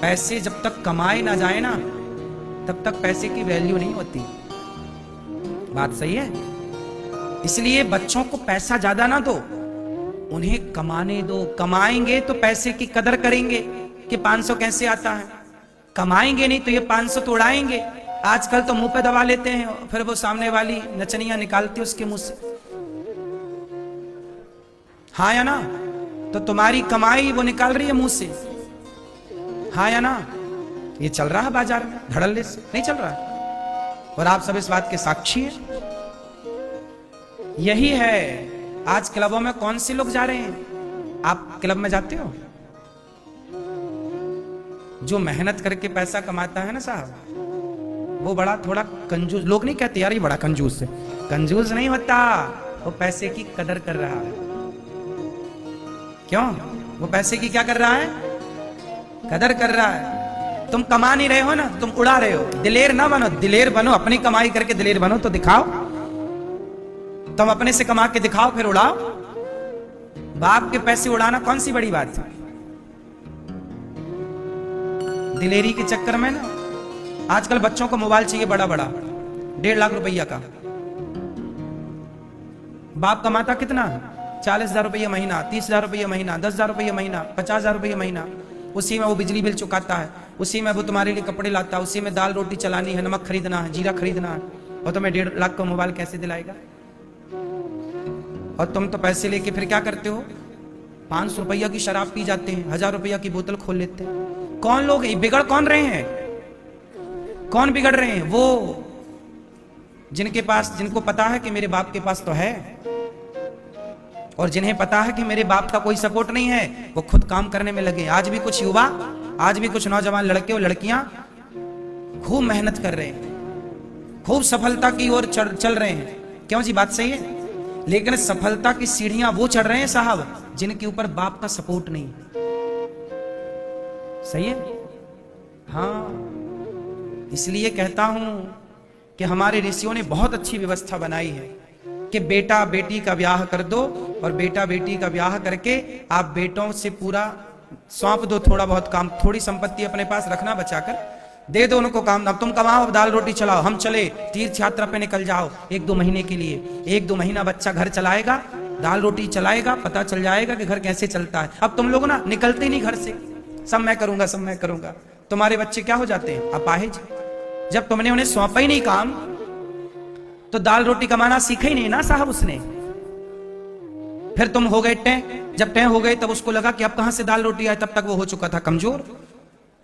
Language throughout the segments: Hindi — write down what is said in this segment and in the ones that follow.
पैसे जब तक कमाए ना जाए ना, तब तक पैसे की वैल्यू नहीं होती। बात सही है। इसलिए बच्चों को पैसा ज्यादा ना दो, उन्हें कमाने दो। कमाएंगे तो पैसे की कदर करेंगे कि 500 कैसे आता है। कमाएंगे नहीं तो ये 500 तो उड़ाएंगे। आजकल तो मुंह पे दबा लेते हैं, फिर वो सामने वाली नचनियां निकालती उसके मुंह से। हाँ या ना? तो तुम्हारी कमाई वो निकाल रही है मुंह से। हाँ या ना? ये चल रहा है बाजार में धड़ल्ले से, नहीं चल रहा है? और आप सब इस बात के साक्षी हैं। यही है। आज क्लबों में कौन से लोग जा रहे हैं? आप क्लब में जाते हो? जो मेहनत करके पैसा कमाता है ना साहब, वो बड़ा थोड़ा कंजूस। लोग नहीं कहते यार ये बड़ा कंजूस है। कंजूस नहीं होता, वो पैसे की कदर कर रहा है। क्यों? वो पैसे की क्या कर रहा है? कदर कर रहा है। तुम कमा नहीं रहे हो ना, तुम उड़ा रहे हो। दिलेर ना बनो, दिलेर बनो। अपनी कमाई करके दिलेर बनो तो दिखाओ। तुम अपने से कमा के दिखाओ, फिर उड़ाओ। बाप के पैसे उड़ाना कौन सी बड़ी बात है? दिलेरी के चक्कर में ना आजकल बच्चों को मोबाइल चाहिए बड़ा बड़ा, 1.5 लाख रुपया का। बाप कमाता कितना? 40,000 रुपया महीना, 30,000 रुपया महीना, 10,000 रुपया महीना, 50,000 रुपया महीना। उसी में वो बिजली बिल चुकाता है, उसी में वो तुम्हारे लिए कपड़े लाता है, उसी में दाल रोटी चलानी है, नमक खरीदना है, जीरा खरीदना है। और तुम्हें 1.5 लाख का मोबाइल कैसे दिलाएगा? और तुम तो पैसे लेके फिर क्या करते हो? 500 रुपया की शराब पी जाते हैं, 1000 रुपया की बोतल खोल लेते हैं। कौन लोग बिगड़ कौन रहे हैं? कौन बिगड़ रहे हैं? वो जिनके पास, जिनको पता है कि मेरे बाप के पास तो है, और जिन्हें पता है कि मेरे बाप का कोई सपोर्ट नहीं है, वो खुद काम करने में लगे। आज भी कुछ युवा, आज भी कुछ नौजवान लड़के और लड़कियां खूब मेहनत कर रहे हैं, खूब सफलता की ओर चल रहे हैं। क्यों जी? बात सही है। लेकिन सफलता की सीढ़ियां वो चढ़ रहे हैं साहब जिनके ऊपर बाप का सपोर्ट नहीं। सही है? हाँ, इसलिए कहता हूं कि हमारे ऋषियों ने बहुत अच्छी व्यवस्था बनाई है कि बेटा बेटी का ब्याह कर दो, और बेटा बेटी का ब्याह करके आप बेटों से पूरा सौंप दो। थोड़ा बहुत काम, थोड़ी संपत्ति अपने पास रखना बचाकर, दे दो उनको काम। अब तुम कमाओ, दाल रोटी चलाओ, हम चले तीर्थ यात्रा पे निकल जाओ 1-2 महीने के लिए। 1-2 महीना बच्चा घर चलाएगा, दाल रोटी चलाएगा, पता चल जाएगा कि घर कैसे चलता है। अब तुम लोग ना निकलते नहीं घर से, सब मैं करूंगा, सब मैं करूंगा। तुम्हारे बच्चे क्या हो जाते हैं? अपाहिज। जब तुमने उन्हें सौंपा ही नहीं काम, तो दाल रोटी कमाना सीखा ही नहीं ना साहब उसने। फिर तुम हो गए टें। जब टें हो गए तब उसको लगा कि अब कहां से दाल रोटी आए, तब तक वो हो चुका था कमजोर।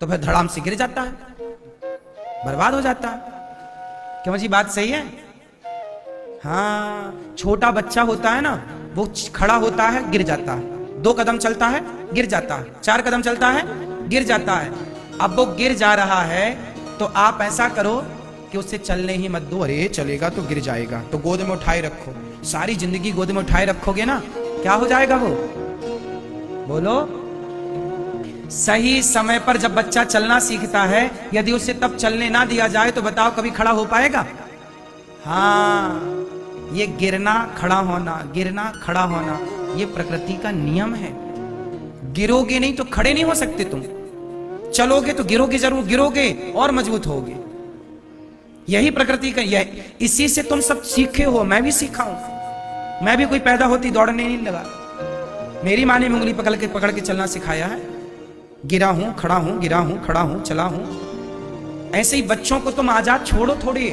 तो फिर धड़ाम से गिर जाता है, बर्बाद हो जाता है। क्यों जी? बात सही है। हाँ, छोटा बच्चा होता है ना, वो खड़ा होता है, गिर जाता है। 2 कदम चलता है, गिर जाता है। 4 कदम चलता है, गिर जाता है। अब वो गिर जा रहा है तो आप ऐसा करो कि उससे चलने ही मत दो। अरे चलेगा तो गिर जाएगा, तो गोद में उठाए रखो। सारी जिंदगी गोद में उठाए रखोगे ना, क्या हो जाएगा वो? बोलो। सही समय पर जब बच्चा चलना सीखता है, यदि उसे तब चलने ना दिया जाए तो बताओ कभी खड़ा हो पाएगा? हाँ, ये गिरना खड़ा होना, गिरना खड़ा होना, ये प्रकृति का नियम है। गिरोगे नहीं तो खड़े नहीं हो सकते तुम। चलोगे तो गिरोगे, जरूर गिरोगे और मजबूत होगे। यही प्रकृति का, यह इसी से तुम सब सीखे हो। मैं भी सीखा हूं। मैं भी कोई पैदा होती दौड़ने नहीं लगा। मेरी माँ ने उंगली पकड़ के चलना सिखाया है। गिरा हूं, खड़ा हूं, गिरा हूं, खड़ा हूं, चला हूं। ऐसे ही बच्चों को तुम आजाद छोड़ो थोड़े।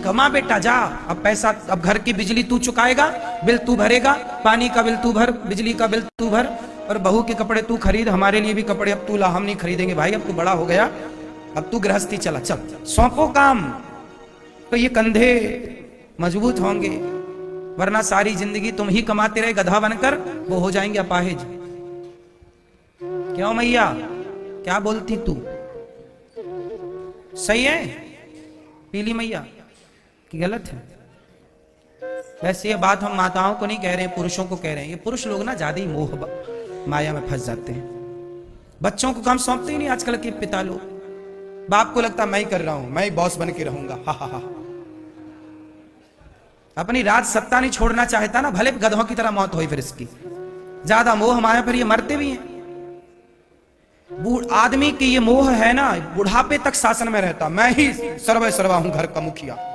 कमा बेटा, जा। अब पैसा, अब घर की बिजली तू चुकाएगा, बिल तू भरेगा, पानी का बिल तू भर, बिजली का बिल तू भर, और बहू के कपड़े तू खरीद। हमारे लिए भी कपड़े अब तू ला, हम नहीं खरीदेंगे भाई, अब तू बड़ा हो गया, अब तू गृहस्थी चला। चल, सौंपो काम, तो ये कंधे मजबूत होंगे। वरना सारी जिंदगी तुम ही कमाते रहे गधा बनकर, वो हो जाएंगे अपाहिज। क्यों मैया, क्या बोलती तू? सही है पीली मैया कि गलत है? वैसे ये बात हम माताओं को नहीं कह रहे हैं, पुरुषों को कह रहे हैं। ये पुरुष लोग ना ज्यादा ही मोह माया में फंस जाते हैं। बच्चों को काम सौंपते ही नहीं आजकल के पिता लोग। बाप को लगता मैं ही कर रहा हूं, मैं ही बॉस बन के रहूंगा। हा हा हा। अपनी राज सत्ता नहीं छोड़ना चाहता ना, भले गधों की तरह मौत हुई फिर इसकी। ज्यादा मोह माया, फिर ये मरते भी हैं। आदमी की ये मोह है ना, बुढ़ापे तक शासन में रहता, मैं ही सर्वे सर्वा हूं घर का मुखिया।